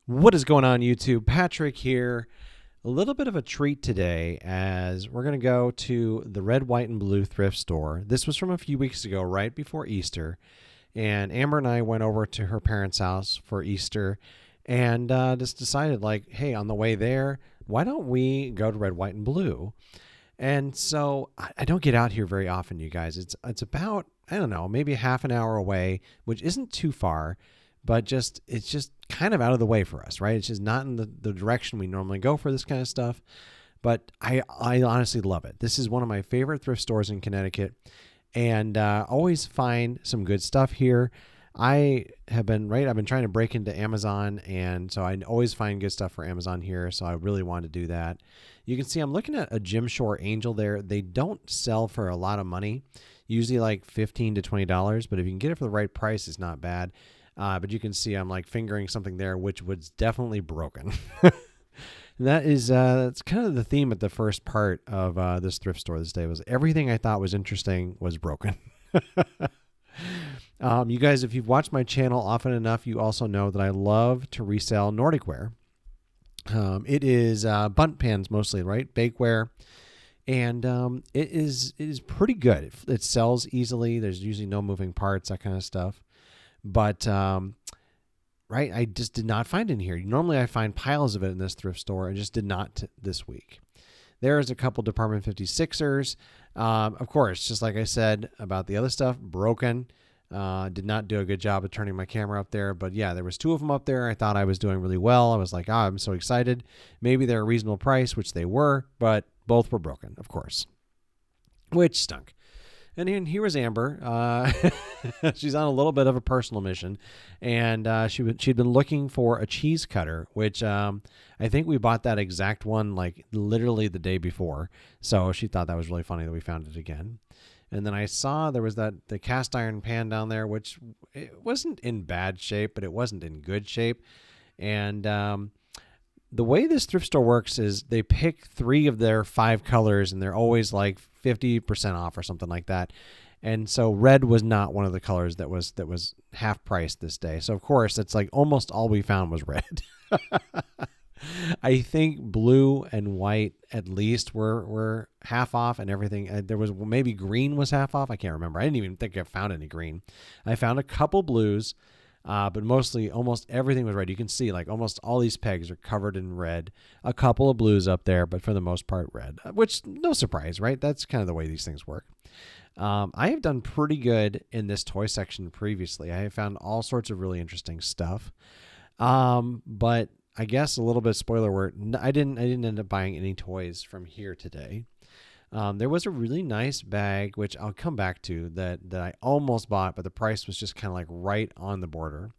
What is going on, YouTube? Patrick here. A little bit of a treat today as we're going to go to the red, white, and blue thrift store. This was from a few weeks ago, right before Easter. And Amber and I went over to her parents' house for Easter and just decided, like, hey, on the way there, why don't we go to red, white, and blue? And so I don't get out here very often, you guys. It's about, I don't know, maybe half an hour away, which isn't too far, but it's just kind of out of the way for us, right? It's just not in the direction we normally go for this kind of stuff. But I honestly love it. This is one of my favorite thrift stores in Connecticut, and always find some good stuff here. I've been trying to break into Amazon, and so I always find good stuff for Amazon here. So I really wanted to do that. You can see I'm looking at a Jim Shore Angel there. They don't sell for a lot of money, usually like $15 to $20, but if you can get it for the right price, it's not bad. But you can see I'm like fingering something there, which was definitely broken. And that's kind of the theme at the first part of this thrift store this day was everything I thought was interesting was broken. You guys, if you've watched my channel often enough, you also know that I love to resell Nordic ware. It is bunt pans mostly, right? Bakeware. And it is pretty good. It sells easily. There's usually no moving parts, that kind of stuff. But right, I just did not find it in here. Normally I find piles of it in this thrift store. I just did not this week. There's a couple Department 56ers. Of course, just like I said about the other stuff, broken. Did not do a good job of turning my camera up there. But yeah, there was two of them up there. I thought I was doing really well. I was like, I'm so excited. Maybe they're a reasonable price, which they were, but both were broken, of course, which stunk. And then here was Amber. She's on a little bit of a personal mission, and she'd been looking for a cheese cutter, which I think we bought that exact one like literally the day before. So she thought that was really funny that we found it again. And then I saw there was the cast iron pan down there, which it wasn't in bad shape, but it wasn't in good shape. And the way this thrift store works is they pick 3 of their 5 colors, and they're always like 50% off or something like that. And so red was not one of the colors that was half price this day. So of course, it's like almost all we found was red. I think blue and white at least were half off, and everything. There was maybe green was half off. I can't remember. I didn't even think I found any green. I found a couple blues. But mostly almost everything was red. You can see like almost all these pegs are covered in red. A couple of blues up there, but for the most part red, which no surprise, right? That's kind of the way these things work. I have done pretty good in this toy section previously. I have found all sorts of really interesting stuff. But I guess a little bit of spoiler alert, I didn't end up buying any toys from here today. There was a really nice bag, which I'll come back to, that I almost bought, but the price was just kind of like right on the border.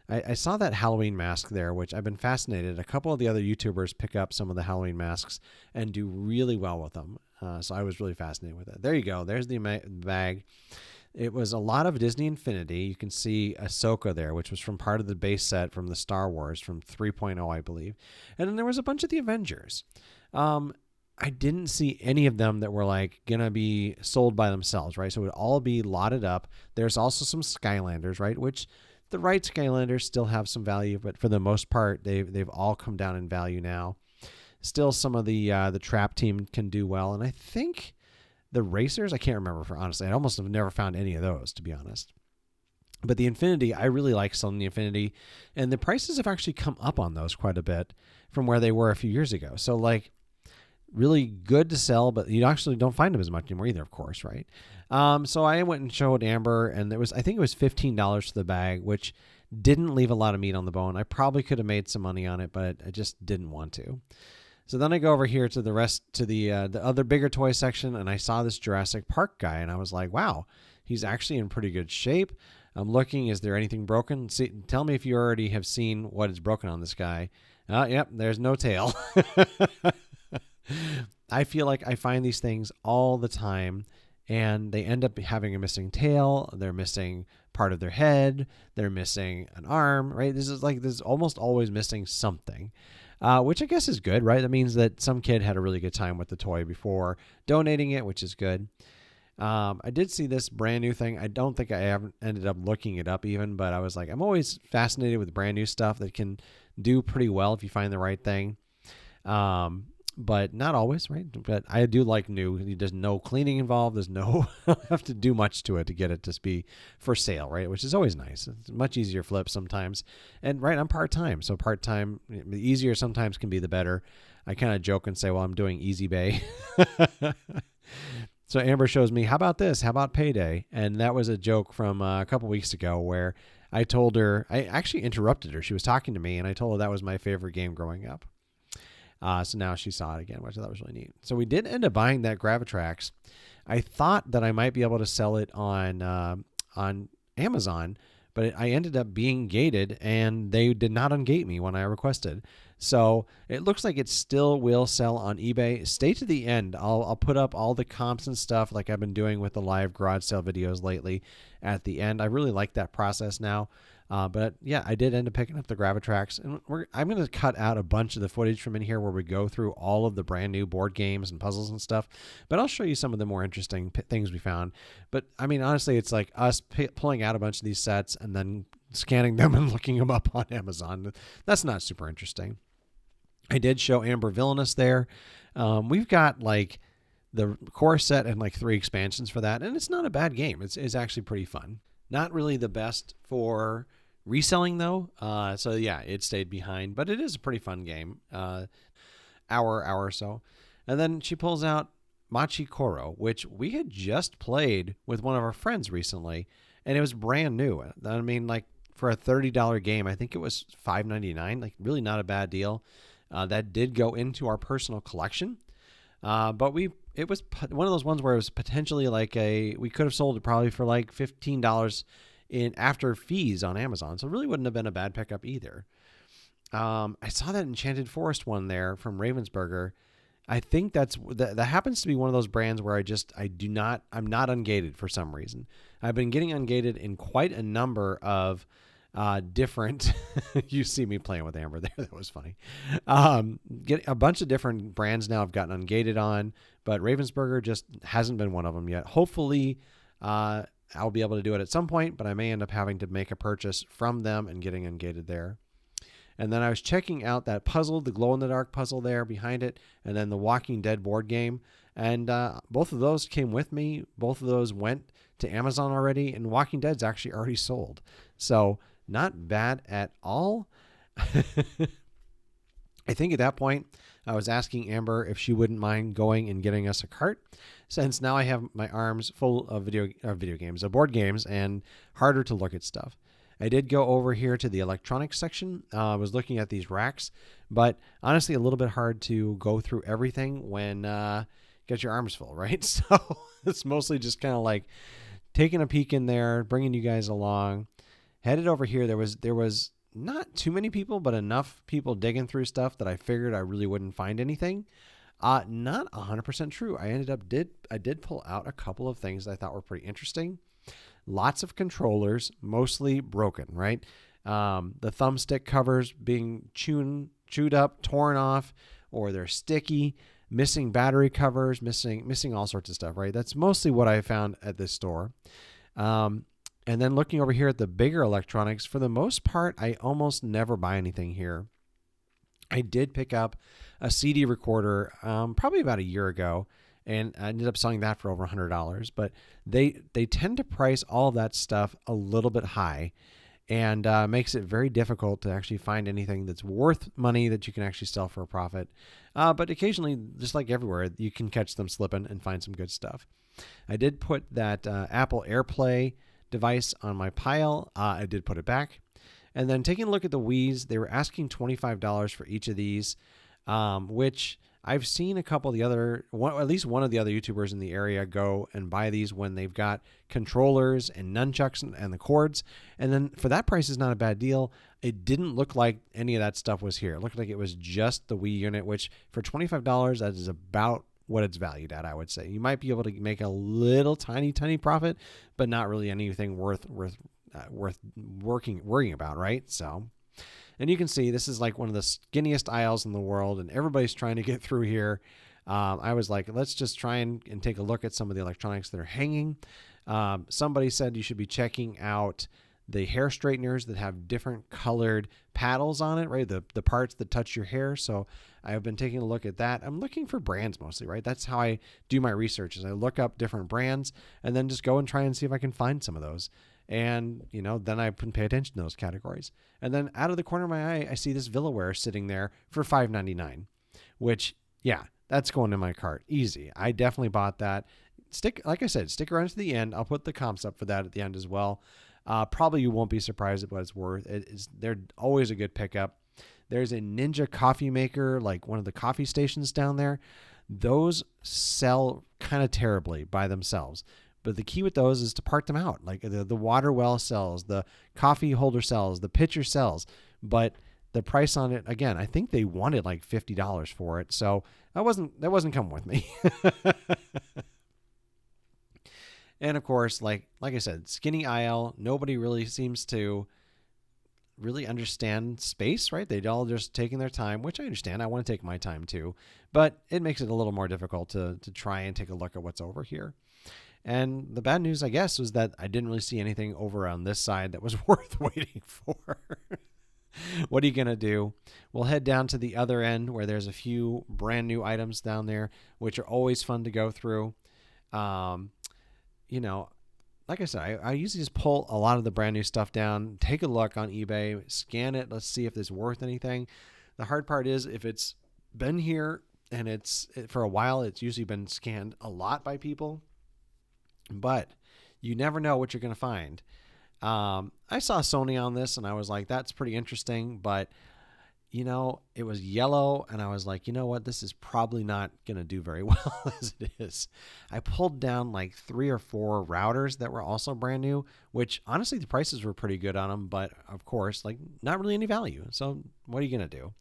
I saw that Halloween mask there, which I've been fascinated. A couple of the other YouTubers pick up some of the Halloween masks and do really well with them. So I was really fascinated with it. There you go. There's the bag. It was a lot of Disney Infinity. You can see Ahsoka there, which was from part of the base set from the Star Wars, from 3.0, I believe. And then there was a bunch of the Avengers. I didn't see any of them that were like gonna be sold by themselves, right? So it would all be lotted up. There's also some Skylanders, right? Which the right Skylanders still have some value, but for the most part, they've all come down in value now. Still, some of the Trap team can do well, and I think the Racers, I can't remember for honestly. I almost have never found any of those, to be honest. But the Infinity, I really like selling the Infinity, and the prices have actually come up on those quite a bit from where they were a few years ago. So like, really good to sell, but you actually don't find them as much anymore either, of course, right? So I went and showed Amber, and I think it was $15 for the bag, which didn't leave a lot of meat on the bone. I probably could have made some money on it, but I just didn't want to. So then I go over here to the other bigger toy section, and I saw this Jurassic Park guy, and I was like, wow, he's actually in pretty good shape. I'm looking, is there anything broken? See, tell me if you already have seen what is broken on this guy. Yep, there's no tail. I feel like I find these things all the time, and they end up having a missing tail. They're missing part of their head. They're missing an arm, right? This is almost always missing something, which I guess is good, right? That means that some kid had a really good time with the toy before donating it, which is good. I did see this brand new thing. I don't think I haven't ended up looking it up even, but I was like, I'm always fascinated with brand new stuff do pretty well if you find the right thing. But not always, right? But I do like new. There's no cleaning involved. There's no have to do much to it to get it to be for sale, right? Which is always nice. It's much easier flip sometimes. And right, I'm part-time. So part-time, the easier sometimes can be the better. I kind of joke and say, well, I'm doing Easy Bay. So Amber shows me, how about this? How about payday? And that was a joke from a couple weeks ago where I told her, I actually interrupted her. She was talking to me and I told her that was my favorite game growing up. So now she saw it again, which I thought was really neat. So we did end up buying that Gravitrax. I thought that I might be able to sell it on Amazon, but I ended up being gated, and they did not ungate me when I requested. So it looks like it still will sell on eBay. Stay to the end. I'll put up all the comps and stuff like I've been doing with the live garage sale videos lately at the end. I really like that process now. But yeah, I did end up picking up the Gravitrax, and I'm going to cut out a bunch of the footage from in here where we go through all of the brand new board games and puzzles and stuff. But I'll show you some of the more interesting things we found. But I mean, honestly, it's like us pulling out a bunch of these sets and then scanning them and looking them up on Amazon. That's not super interesting. I did show Amber Villainous there. We've got like the core set and like 3 expansions for that, and it's not a bad game. It's actually pretty fun. Not really the best for reselling though. So yeah, it stayed behind, but it is a pretty fun game. Hour or so. And then she pulls out Machi Koro, which we had just played with one of our friends recently, and it was brand new. I mean, like for a $30 game, I think it was $5.99, like really not a bad deal. That did go into our personal collection. But it was one of those ones where it was potentially like we could have sold it probably for like $15 in after fees on Amazon. So it really wouldn't have been a bad pickup either. I saw that Enchanted Forest one there from Ravensburger. I think that happens to be one of those brands where I'm not ungated for some reason. I've been getting ungated in quite a number of different you see me playing with Amber there. That was funny. Get a bunch of different brands now I've gotten ungated on, but Ravensburger just hasn't been one of them yet. Hopefully I'll be able to do it at some point, but I may end up having to make a purchase from them and getting ungated there. And then I was checking out that puzzle, the glow-in-the-dark puzzle there behind it, and then the Walking Dead board game. And both of those came with me. Both of those went to Amazon already, and Walking Dead's actually already sold. So not bad at all. I think at that point, I was asking Amber if she wouldn't mind going and getting us a cart, since now I have my arms full of board games, and harder to look at stuff. I did go over here to the electronics section. I was looking at these racks, but honestly, a little bit hard to go through everything when get your arms full, right? So it's mostly just kind of like taking a peek in there, bringing you guys along. Headed over here, there was not too many people, but enough people digging through stuff that I figured I really wouldn't find anything. Not 100% true. I did pull out a couple of things that I thought were pretty interesting. Lots of controllers, mostly broken, right? The thumbstick covers being chewed up, torn off, or they're sticky, missing battery covers, missing all sorts of stuff, right? That's mostly what I found at this store. And then looking over here at the bigger electronics, for the most part, I almost never buy anything here. I did pick up a CD recorder probably about a year ago, and I ended up selling that for over $100. But they tend to price all of that stuff a little bit high, and makes it very difficult to actually find anything that's worth money that you can actually sell for a profit. But occasionally, just like everywhere, you can catch them slipping and find some good stuff. I did put that Apple AirPlay device on my pile. I did put it back. And then taking a look at the Wii's, they were asking $25 for each of these, which I've seen a couple of at least one of the other YouTubers in the area go and buy these when they've got controllers and nunchucks and the cords. And then for that price is not a bad deal. It didn't look like any of that stuff was here. It looked like it was just the Wii unit, which for $25, that is about what it's valued at, I would say. You might be able to make a little tiny profit, but not really anything worth worrying about, right? So, and you can see this is like one of the skinniest aisles in the world, and everybody's trying to get through here. I was like, let's just try and take a look at some of the electronics that are hanging. Somebody said you should be checking out the hair straighteners that have different colored paddles on it, right? The parts that touch your hair. So I've been taking a look at that. I'm looking for brands mostly, right? That's how I do my research, is I look up different brands and then just go and try and see if I can find some of those. And, then I can pay attention to those categories. And then out of the corner of my eye, I see this Villaware sitting there for $5.99, which, yeah, that's going in my cart. Easy. I definitely bought that. Like I said, stick around to the end. I'll put the comps up for that at the end as well. Probably you won't be surprised at what it's worth. They're always a good pickup. There's a Ninja coffee maker, like one of the coffee stations down there. Those sell kind of terribly by themselves. But the key with those is to part them out. Like the water well sells, the coffee holder sells, the pitcher sells. But the price on it, again, I think they wanted like $50 for it. So that wasn't coming with me. And of course, like I said, skinny aisle, nobody really seems to really understand space, right? They're all just taking their time, which I understand. I want to take my time too, but it makes it a little more difficult to try and take a look at what's over here. And the bad news, I guess, was that I didn't really see anything over on this side that was worth waiting for. What are you going to do? We'll head down to the other end where there's a few brand new items down there, which are always fun to go through. Like I said, I usually just pull a lot of the brand new stuff down, take a look on eBay, scan it. Let's see if it's worth anything. The hard part is if it's been here and for a while, it's usually been scanned a lot by people, but you never know what you're going to find. I saw Sony on this and I was like, that's pretty interesting, but it was yellow and I was like, you know what? This is probably not going to do very well as it is. I pulled down like 3 or 4 routers that were also brand new, which honestly, the prices were pretty good on them, but of course, like not really any value. So what are you going to do?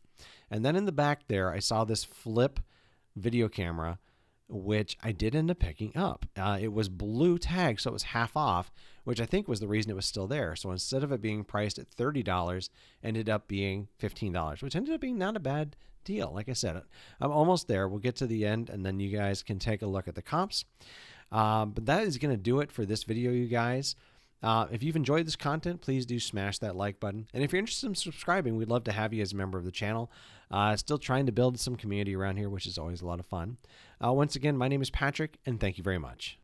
And then in the back there, I saw this flip video camera, which I did end up picking up. It was blue tag, so it was half off, which I think was the reason it was still there. So instead of it being priced at $30, ended up being $15, which ended up being not a bad deal. Like I said, I'm almost there. We'll get to the end, and then you guys can take a look at the comps. But that is going to do it for this video, you guys. If you've enjoyed this content, please do smash that like button. And if you're interested in subscribing, we'd love to have you as a member of the channel. Still trying to build some community around here, which is always a lot of fun. Once again, my name is Patrick, and thank you very much.